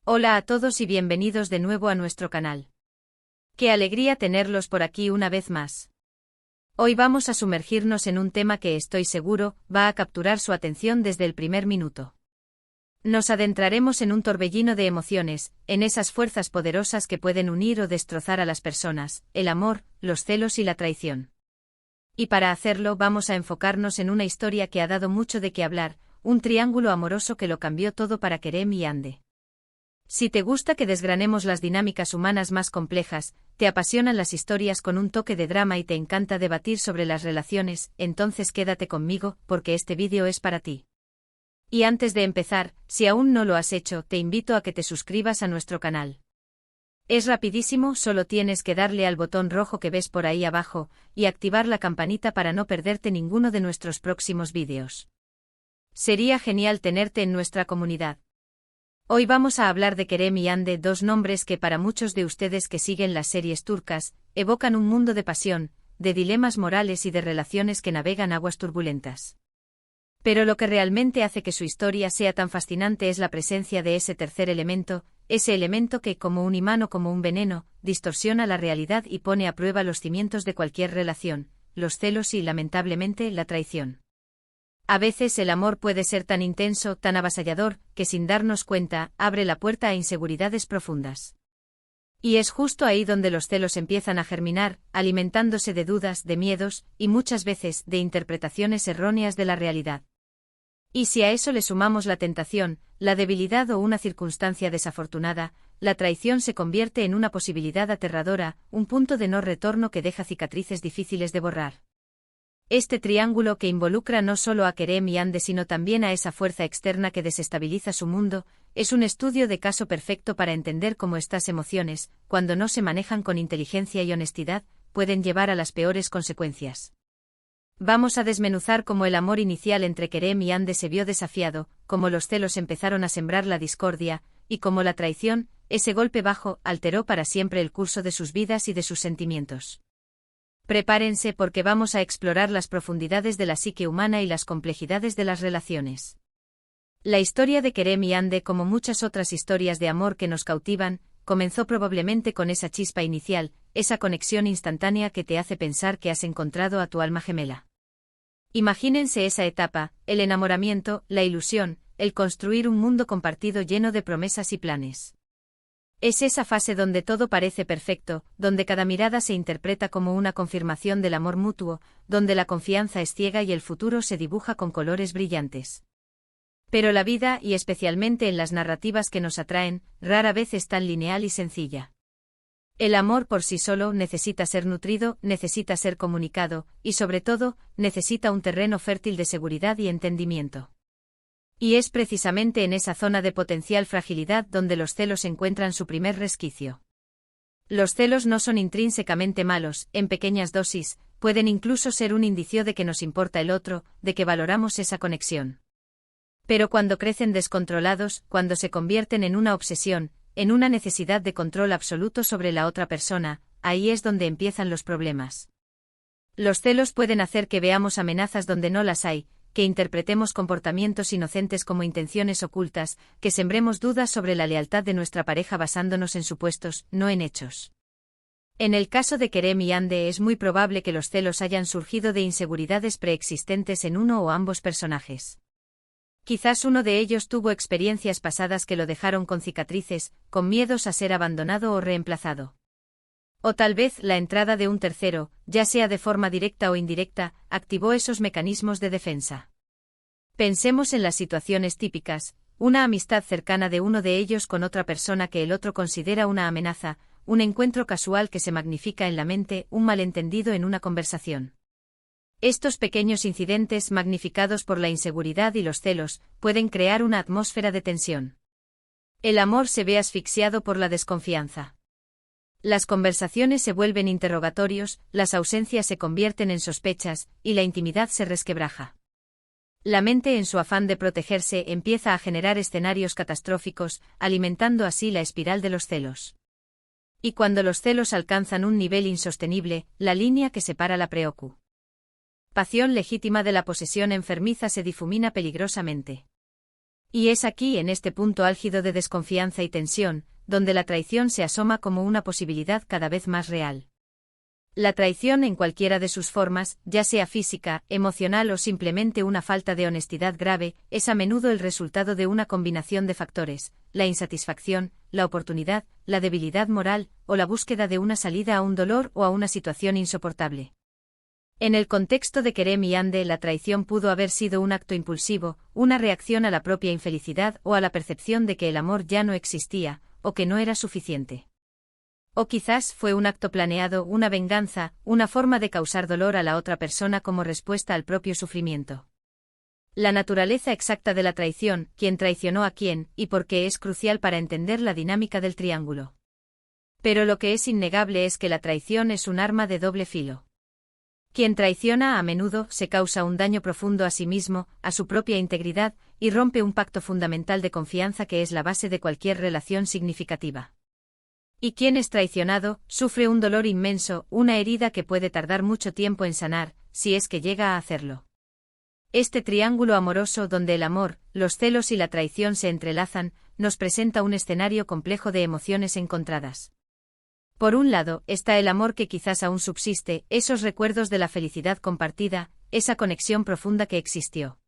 Hola a todos y bienvenidos de nuevo a nuestro canal. Qué alegría tenerlos por aquí una vez más. Hoy vamos a sumergirnos en un tema que estoy seguro va a capturar su atención desde el primer minuto. Nos adentraremos en un torbellino de emociones, en esas fuerzas poderosas que pueden unir o destrozar a las personas, el amor, los celos y la traición. Y para hacerlo vamos a enfocarnos en una historia que ha dado mucho de qué hablar, un triángulo amoroso que lo cambió todo para Kerem y Hande. Si te gusta que desgranemos las dinámicas humanas más complejas, te apasionan las historias con un toque de drama y te encanta debatir sobre las relaciones, entonces quédate conmigo, porque este vídeo es para ti. Y antes de empezar, si aún no lo has hecho, te invito a que te suscribas a nuestro canal. Es rapidísimo, solo tienes que darle al botón rojo que ves por ahí abajo, y activar la campanita para no perderte ninguno de nuestros próximos vídeos. Sería genial tenerte en nuestra comunidad. Hoy vamos a hablar de Kerem y Hande, dos nombres que para muchos de ustedes que siguen las series turcas, evocan un mundo de pasión, de dilemas morales y de relaciones que navegan aguas turbulentas. Pero lo que realmente hace que su historia sea tan fascinante es la presencia de ese tercer elemento, ese elemento que, como un imán o como un veneno, distorsiona la realidad y pone a prueba los cimientos de cualquier relación, los celos y, lamentablemente, la traición. A veces el amor puede ser tan intenso, tan avasallador, que sin darnos cuenta, abre la puerta a inseguridades profundas. Y es justo ahí donde los celos empiezan a germinar, alimentándose de dudas, de miedos, y muchas veces, de interpretaciones erróneas de la realidad. Y si a eso le sumamos la tentación, la debilidad o una circunstancia desafortunada, la traición se convierte en una posibilidad aterradora, un punto de no retorno que deja cicatrices difíciles de borrar. Este triángulo que involucra no solo a Kerem y Hande sino también a esa fuerza externa que desestabiliza su mundo, es un estudio de caso perfecto para entender cómo estas emociones, cuando no se manejan con inteligencia y honestidad, pueden llevar a las peores consecuencias. Vamos a desmenuzar cómo el amor inicial entre Kerem y Hande se vio desafiado, cómo los celos empezaron a sembrar la discordia, y cómo la traición, ese golpe bajo, alteró para siempre el curso de sus vidas y de sus sentimientos. Prepárense porque vamos a explorar las profundidades de la psique humana y las complejidades de las relaciones. La historia de Kerem y Hande, como muchas otras historias de amor que nos cautivan, comenzó probablemente con esa chispa inicial, esa conexión instantánea que te hace pensar que has encontrado a tu alma gemela. Imagínense esa etapa, el enamoramiento, la ilusión, el construir un mundo compartido lleno de promesas y planes. Es esa fase donde todo parece perfecto, donde cada mirada se interpreta como una confirmación del amor mutuo, donde la confianza es ciega y el futuro se dibuja con colores brillantes. Pero la vida, y especialmente en las narrativas que nos atraen, rara vez es tan lineal y sencilla. El amor por sí solo necesita ser nutrido, necesita ser comunicado, y sobre todo, necesita un terreno fértil de seguridad y entendimiento. Y es precisamente en esa zona de potencial fragilidad donde los celos encuentran su primer resquicio. Los celos no son intrínsecamente malos, en pequeñas dosis, pueden incluso ser un indicio de que nos importa el otro, de que valoramos esa conexión. Pero cuando crecen descontrolados, cuando se convierten en una obsesión, en una necesidad de control absoluto sobre la otra persona, ahí es donde empiezan los problemas. Los celos pueden hacer que veamos amenazas donde no las hay, que interpretemos comportamientos inocentes como intenciones ocultas, que sembremos dudas sobre la lealtad de nuestra pareja basándonos en supuestos, no en hechos. En el caso de Kerem y Hande es muy probable que los celos hayan surgido de inseguridades preexistentes en uno o ambos personajes. Quizás uno de ellos tuvo experiencias pasadas que lo dejaron con cicatrices, con miedos a ser abandonado o reemplazado. O tal vez la entrada de un tercero, ya sea de forma directa o indirecta, activó esos mecanismos de defensa. Pensemos en las situaciones típicas, una amistad cercana de uno de ellos con otra persona que el otro considera una amenaza, un encuentro casual que se magnifica en la mente, un malentendido en una conversación. Estos pequeños incidentes magnificados por la inseguridad y los celos, pueden crear una atmósfera de tensión. El amor se ve asfixiado por la desconfianza. Las conversaciones se vuelven interrogatorios, las ausencias se convierten en sospechas, y la intimidad se resquebraja. La mente en su afán de protegerse empieza a generar escenarios catastróficos, alimentando así la espiral de los celos. Y cuando los celos alcanzan un nivel insostenible, la línea que separa la preocupación legítima de la posesión enfermiza se difumina peligrosamente. Y es aquí, en este punto álgido de desconfianza y tensión, donde la traición se asoma como una posibilidad cada vez más real. La traición en cualquiera de sus formas, ya sea física, emocional o simplemente una falta de honestidad grave, es a menudo el resultado de una combinación de factores: la insatisfacción, la oportunidad, la debilidad moral, o la búsqueda de una salida a un dolor o a una situación insoportable. En el contexto de Kerem y Ande, la traición pudo haber sido un acto impulsivo, una reacción a la propia infelicidad o a la percepción de que el amor ya no existía, o que no era suficiente. O quizás fue un acto planeado, una venganza, una forma de causar dolor a la otra persona como respuesta al propio sufrimiento. La naturaleza exacta de la traición, quién traicionó a quién, y por qué, es crucial para entender la dinámica del triángulo. Pero lo que es innegable es que la traición es un arma de doble filo. Quien traiciona a menudo se causa un daño profundo a sí mismo, a su propia integridad, y rompe un pacto fundamental de confianza que es la base de cualquier relación significativa. Y quien es traicionado, sufre un dolor inmenso, una herida que puede tardar mucho tiempo en sanar, si es que llega a hacerlo. Este triángulo amoroso donde el amor, los celos y la traición se entrelazan, nos presenta un escenario complejo de emociones encontradas. Por un lado, está el amor que quizás aún subsiste, esos recuerdos de la felicidad compartida, esa conexión profunda que existió.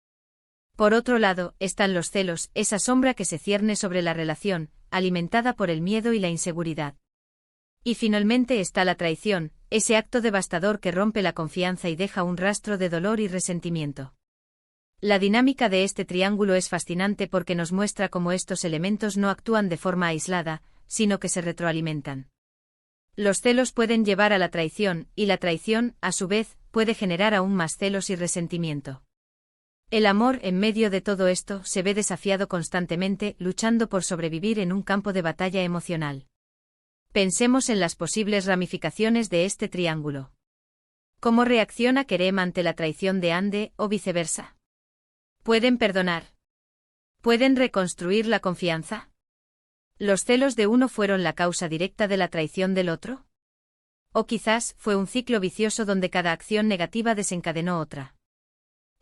Por otro lado, están los celos, esa sombra que se cierne sobre la relación, alimentada por el miedo y la inseguridad. Y finalmente está la traición, ese acto devastador que rompe la confianza y deja un rastro de dolor y resentimiento. La dinámica de este triángulo es fascinante porque nos muestra cómo estos elementos no actúan de forma aislada, sino que se retroalimentan. Los celos pueden llevar a la traición, y la traición, a su vez, puede generar aún más celos y resentimiento. El amor, en medio de todo esto, se ve desafiado constantemente, luchando por sobrevivir en un campo de batalla emocional. Pensemos en las posibles ramificaciones de este triángulo. ¿Cómo reacciona Kerem ante la traición de Ande, o viceversa? ¿Pueden perdonar? ¿Pueden reconstruir la confianza? ¿Los celos de uno fueron la causa directa de la traición del otro? O quizás fue un ciclo vicioso donde cada acción negativa desencadenó otra.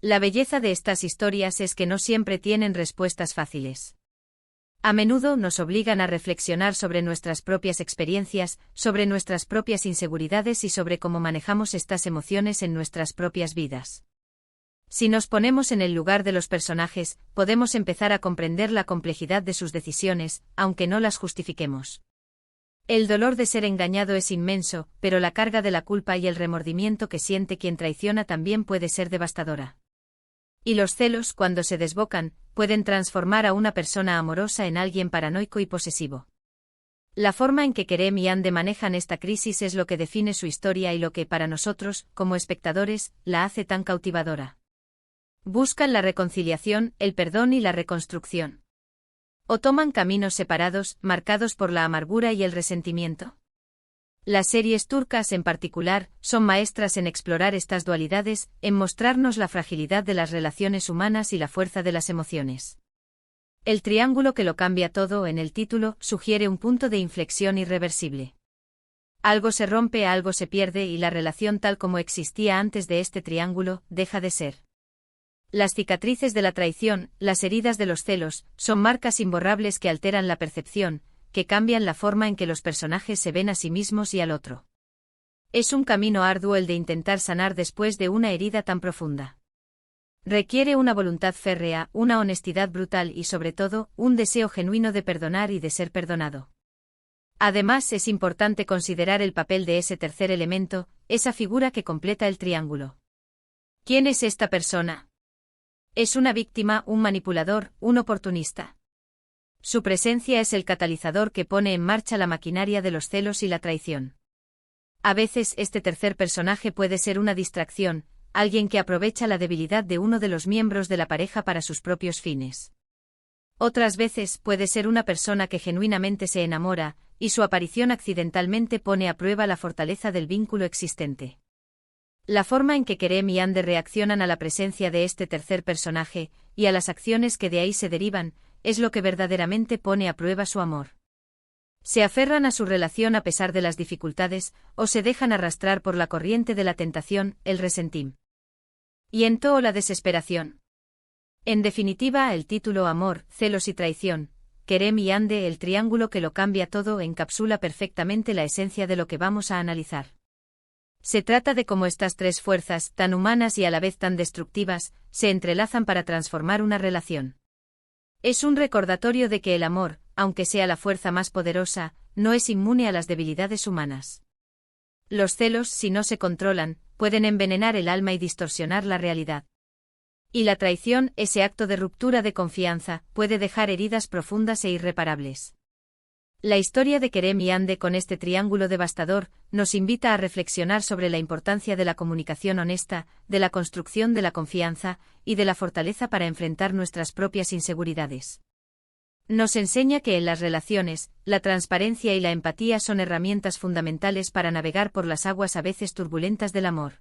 La belleza de estas historias es que no siempre tienen respuestas fáciles. A menudo nos obligan a reflexionar sobre nuestras propias experiencias, sobre nuestras propias inseguridades y sobre cómo manejamos estas emociones en nuestras propias vidas. Si nos ponemos en el lugar de los personajes, podemos empezar a comprender la complejidad de sus decisiones, aunque no las justifiquemos. El dolor de ser engañado es inmenso, pero la carga de la culpa y el remordimiento que siente quien traiciona también puede ser devastadora. Y los celos, cuando se desbocan, pueden transformar a una persona amorosa en alguien paranoico y posesivo. La forma en que Kerem y Ande manejan esta crisis es lo que define su historia y lo que, para nosotros, como espectadores, la hace tan cautivadora. Buscan la reconciliación, el perdón y la reconstrucción. ¿O toman caminos separados, marcados por la amargura y el resentimiento? Las series turcas en particular son maestras en explorar estas dualidades, en mostrarnos la fragilidad de las relaciones humanas y la fuerza de las emociones. El triángulo que lo cambia todo, en el título, sugiere un punto de inflexión irreversible. Algo se rompe, algo se pierde y la relación tal como existía antes de este triángulo, deja de ser. Las cicatrices de la traición, las heridas de los celos, son marcas imborrables que alteran la percepción, que cambian la forma en que los personajes se ven a sí mismos y al otro. Es un camino arduo el de intentar sanar después de una herida tan profunda. Requiere una voluntad férrea, una honestidad brutal y sobre todo, un deseo genuino de perdonar y de ser perdonado. Además, es importante considerar el papel de ese tercer elemento, esa figura que completa el triángulo. ¿Quién es esta persona? ¿Es una víctima, un manipulador, un oportunista? Su presencia es el catalizador que pone en marcha la maquinaria de los celos y la traición. A veces este tercer personaje puede ser una distracción, alguien que aprovecha la debilidad de uno de los miembros de la pareja para sus propios fines. Otras veces puede ser una persona que genuinamente se enamora, y su aparición accidentalmente pone a prueba la fortaleza del vínculo existente. La forma en que Kerem y Ande reaccionan a la presencia de este tercer personaje, y a las acciones que de ahí se derivan, es lo que verdaderamente pone a prueba su amor. Se aferran a su relación a pesar de las dificultades, o se dejan arrastrar por la corriente de la tentación, el resentimiento o la desesperación. En definitiva, el título Amor, celos y traición, Kerem y Ande, el triángulo que lo cambia todo, encapsula perfectamente la esencia de lo que vamos a analizar. Se trata de cómo estas tres fuerzas, tan humanas y a la vez tan destructivas, se entrelazan para transformar una relación. Es un recordatorio de que el amor, aunque sea la fuerza más poderosa, no es inmune a las debilidades humanas. Los celos, si no se controlan, pueden envenenar el alma y distorsionar la realidad. Y la traición, ese acto de ruptura de confianza, puede dejar heridas profundas e irreparables. La historia de Kerem y Ande con este triángulo devastador nos invita a reflexionar sobre la importancia de la comunicación honesta, de la construcción de la confianza y de la fortaleza para enfrentar nuestras propias inseguridades. Nos enseña que en las relaciones, la transparencia y la empatía son herramientas fundamentales para navegar por las aguas a veces turbulentas del amor.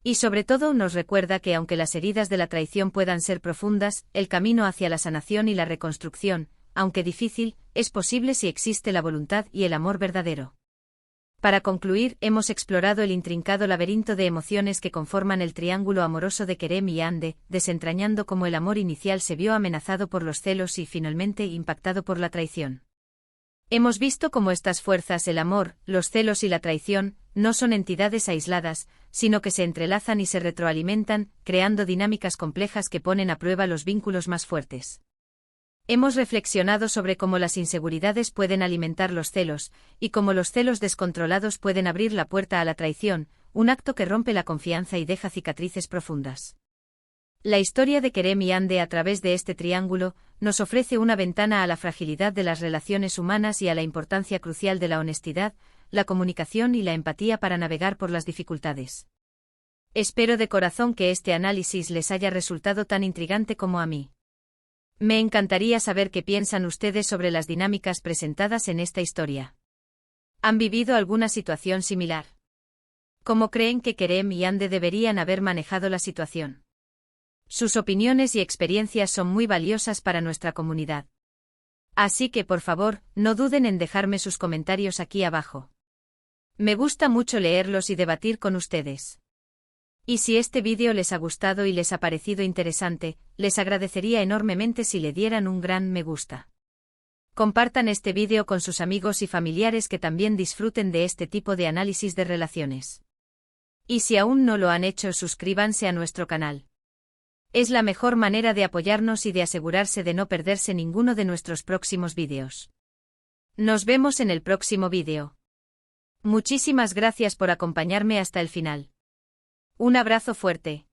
Y sobre todo nos recuerda que aunque las heridas de la traición puedan ser profundas, el camino hacia la sanación y la reconstrucción, aunque difícil, es posible si existe la voluntad y el amor verdadero. Para concluir, hemos explorado el intrincado laberinto de emociones que conforman el triángulo amoroso de Kerem y Ande, desentrañando cómo el amor inicial se vio amenazado por los celos y finalmente impactado por la traición. Hemos visto cómo estas fuerzas, el amor, los celos y la traición, no son entidades aisladas, sino que se entrelazan y se retroalimentan, creando dinámicas complejas que ponen a prueba los vínculos más fuertes. Hemos reflexionado sobre cómo las inseguridades pueden alimentar los celos, y cómo los celos descontrolados pueden abrir la puerta a la traición, un acto que rompe la confianza y deja cicatrices profundas. La historia de Kerem y Ande a través de este triángulo nos ofrece una ventana a la fragilidad de las relaciones humanas y a la importancia crucial de la honestidad, la comunicación y la empatía para navegar por las dificultades. Espero de corazón que este análisis les haya resultado tan intrigante como a mí. Me encantaría saber qué piensan ustedes sobre las dinámicas presentadas en esta historia. ¿Han vivido alguna situación similar? ¿Cómo creen que Kerem y Ande deberían haber manejado la situación? Sus opiniones y experiencias son muy valiosas para nuestra comunidad. Así que por favor, no duden en dejarme sus comentarios aquí abajo. Me gusta mucho leerlos y debatir con ustedes. Y si este vídeo les ha gustado y les ha parecido interesante, les agradecería enormemente si le dieran un gran me gusta. Compartan este vídeo con sus amigos y familiares que también disfruten de este tipo de análisis de relaciones. Y si aún no lo han hecho, suscríbanse a nuestro canal. Es la mejor manera de apoyarnos y de asegurarse de no perderse ninguno de nuestros próximos vídeos. Nos vemos en el próximo vídeo. Muchísimas gracias por acompañarme hasta el final. Un abrazo fuerte.